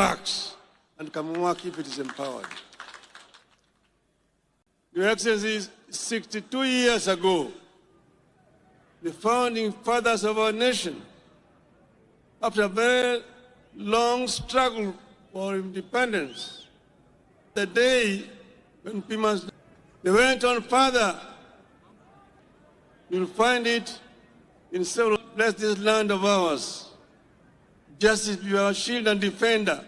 works and can work if it is empowered. Your Excellency, 62 years ago, the founding fathers of our nation, after a very long struggle for independence, the day when they went on further. You'll find it in several places, this land of ours. Justice be our shield and defender.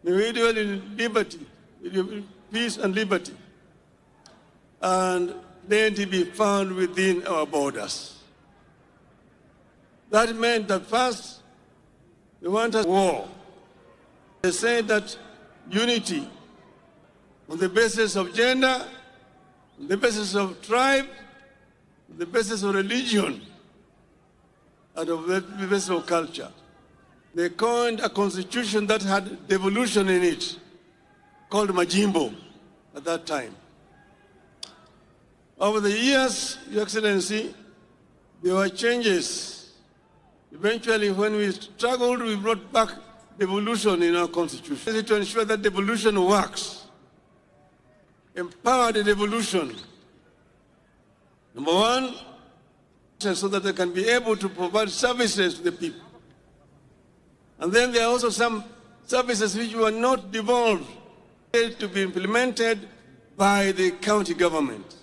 May we dwell in liberty, in peace and liberty, and plenty be found within our borders. That meant that first, they wanted war. They said that unity on the basis of gender, on the basis of tribe, on the basis of religion, and on the basis of culture. They coined a constitution that had devolution in it, called Majimbo at that time. Over the years, Your Excellency, there were changes. Eventually, when we struggled, we brought back devolution in our constitution to ensure that devolution works. Empower the devolution. Number one, so that they can be able to provide services to the people. And then there are also some services which were not devolved to be implemented by the county government.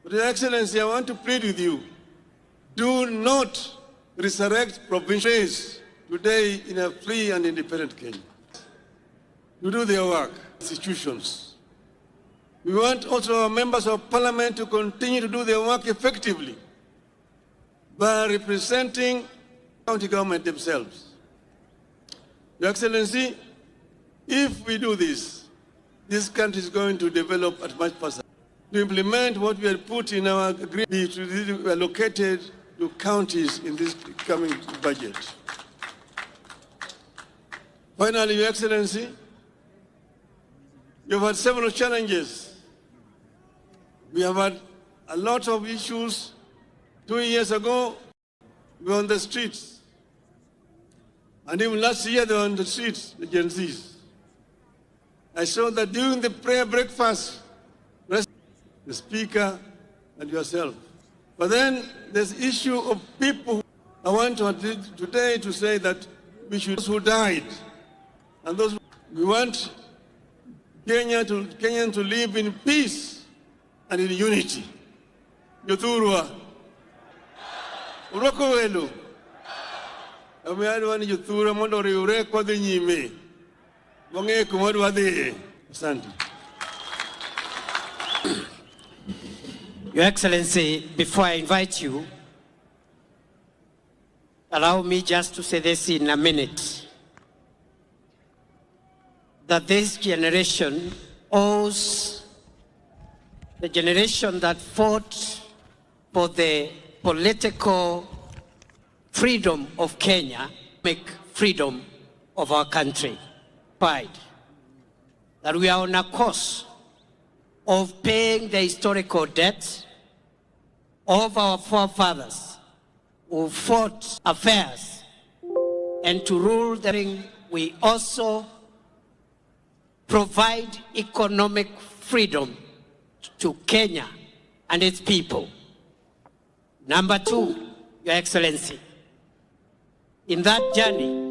But Your Excellency, I want to plead with you, do not resurrect provinces today in a free and independent Kenya. To do their work, institutions. We want also our members of parliament to continue to do their work effectively by representing county government themselves. Your Excellency, if we do this, this country is going to develop at much faster. To implement what we had put in our agreement to be allocated to counties in this coming budget. Finally, Your Excellency, you've had several challenges. We have had a lot of issues. 2 years ago, we were on the streets. And even last year, they were on the streets, the Gen Zs. I saw that during the prayer breakfast, the Speaker and yourself. But then there's the issue of people. I want to today to say that we should, those who died, and those we want Kenyans to live in peace and in unity. Yothurwa. Uroko welu. Ameadwa ni yothura mondo riure kwa de nyime. Wange kumadwa de. Asante. Your Excellency, before I invite you, allow me just to say this in a minute. That this generation owes the generation that fought for the political freedom of Kenya, make freedom of our country. Pride that we are on a course of paying the historical debt of our forefathers who fought affairs and to rule the ring. We also provide economic freedom to Kenya and its people. Number two, Your Excellency, in that journey,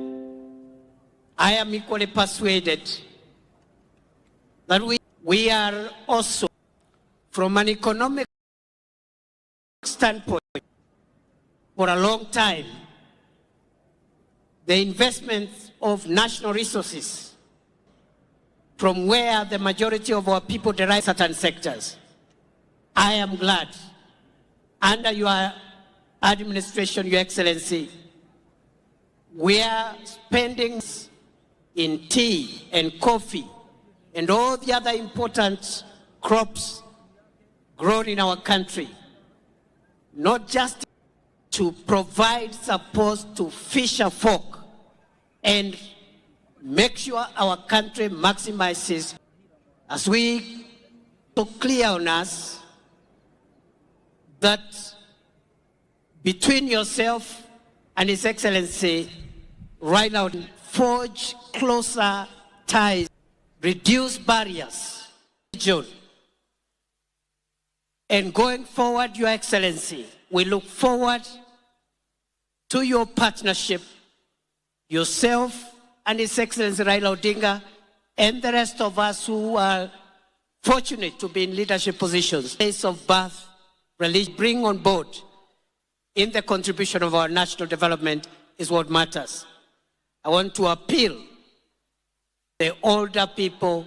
I am equally persuaded that we are also, from an economic standpoint, for a long time, the investments of national resources from where the majority of our people derive certain sectors. I am glad, under your administration, Your Excellency, we are spending in tea and coffee and all the other important crops grown in our country, not just to provide support to fisher folk and make sure our country maximizes, as we so clear on us that between yourself and His Excellency Raila forge closer ties, reduce barriers, region. And going forward, Your Excellency, we look forward to your partnership, yourself and His Excellency Raila Odinga, and the rest of us who are fortunate to be in leadership positions. Place of birth, religion, bring on board in the contribution of our national development is what matters. I want to appeal the older people.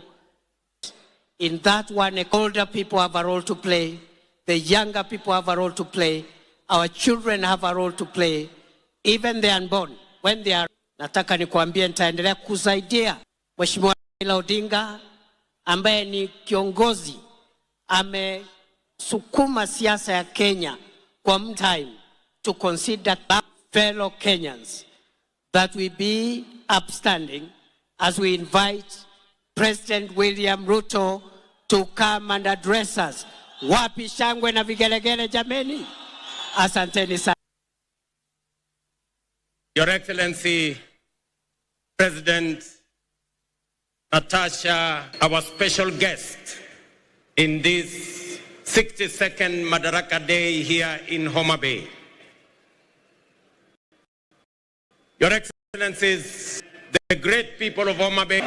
In that one, the older people have a role to play. The younger people have a role to play. Our children have a role to play. Even the unborn, when they are. Nataka nikuambie nitaendelea kusaidia Mheshimiwa Raila Odinga ambaye ni kiongozi amesukuma siasa ya Kenya kwa time to consider fellow Kenyans that we be upstanding as we invite President William Ruto to come and address us. Wapi shangwe na vigelegele jameni? Asanteni sana. Your Excellency, President Natasha, our special guest in this 62nd Madaraka Day here in Homabay. Your Excellencies, the great people of Homabay,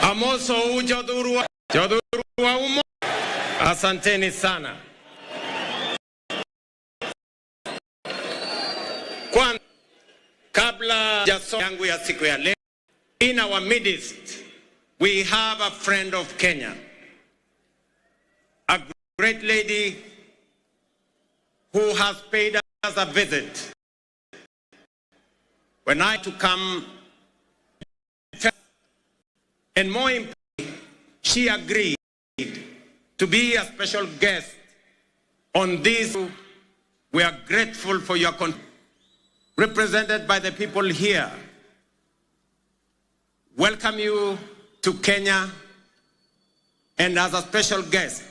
Amoso Ujadurua Umo, asanteni sana. Kabla yangu ya siku ya leo, in our midst, we have a friend of Kenya, a great lady who has paid us a visit. When I to come, and more importantly, she agreed to be a special guest on this. We are grateful for your contribution. Represented by the people here, welcome you to Kenya, and as a special guest,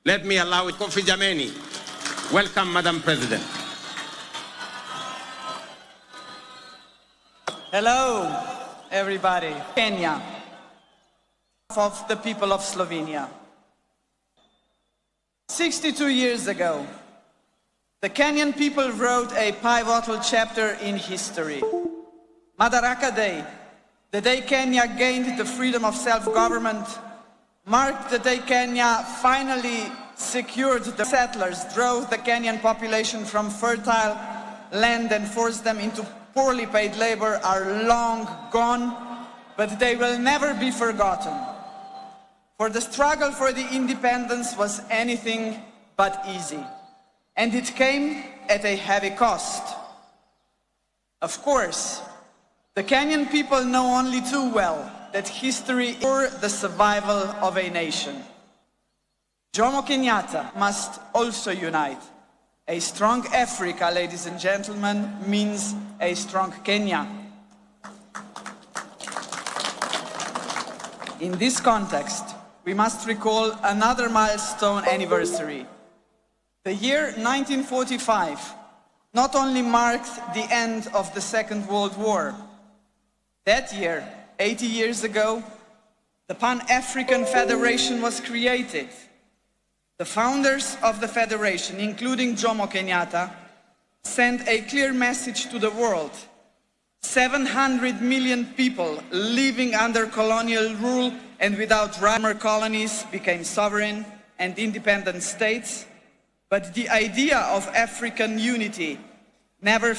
let me allow Kofi Jameni. Welcome, Madam President. Hello, everybody. Kenya, of the people of Slovenia. 62 years ago, the Kenyan people wrote a pivotal chapter in history. Madaraka Day, the day Kenya gained the freedom of self-government, marked the day Kenya finally secured the settlers, drove the Kenyan population from fertile land and forced them into poorly paid labor, are long gone, but they will never be forgotten. For the struggle for the independence was anything but easy. And it came at a heavy cost. Of course, the Kenyan people know only too well that history is for the survival of a nation. Jomo Kenyatta must also unite. A strong Africa, ladies and gentlemen, means a strong Kenya. In this context, we must recall another milestone anniversary. The year 1945 not only marked the end of the Second World War. That year, 80 years ago, the Pan-African Federation was created. The founders of the Federation, including Jomo Kenyatta, sent a clear message to the world. 700 million people living under colonial rule and without former colonies became sovereign and independent states. But the idea of African unity never